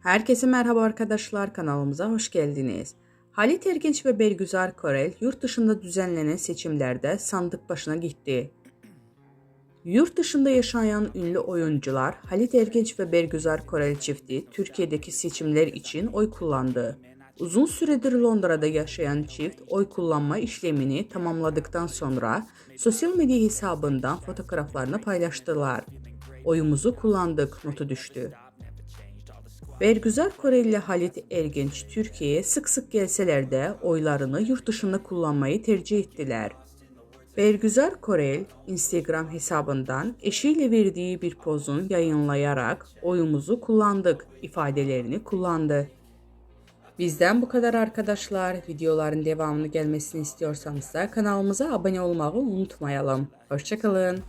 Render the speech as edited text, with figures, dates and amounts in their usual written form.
Herkese merhaba arkadaşlar, kanalımıza hoş geldiniz. Halit Ergenç ve Bergüzar Korel yurt dışında düzenlenen seçimlerde sandık başına gitti. Yurt dışında yaşayan ünlü oyuncular Halit Ergenç ve Bergüzar Korel çifti Türkiye'deki seçimler için oy kullandı. Uzun süredir Londra'da yaşayan çift oy kullanma işlemini tamamladıktan sonra sosyal medya hesabından fotoğraflarını paylaştılar. Oyumuzu kullandık notu düştü. Bergüzar Korel ile Halit Ergenç Türkiye'ye sık sık gelseler de oylarını yurt dışında kullanmayı tercih ettiler. Bergüzar Korel Instagram hesabından eşiyle verdiği bir pozun yayınlayarak oyumuzu kullandık ifadelerini kullandı. Bizden bu kadar arkadaşlar. Videoların devamını gelmesini istiyorsanız da kanalımıza abone olmayı unutmayalım. Hoşça kalın.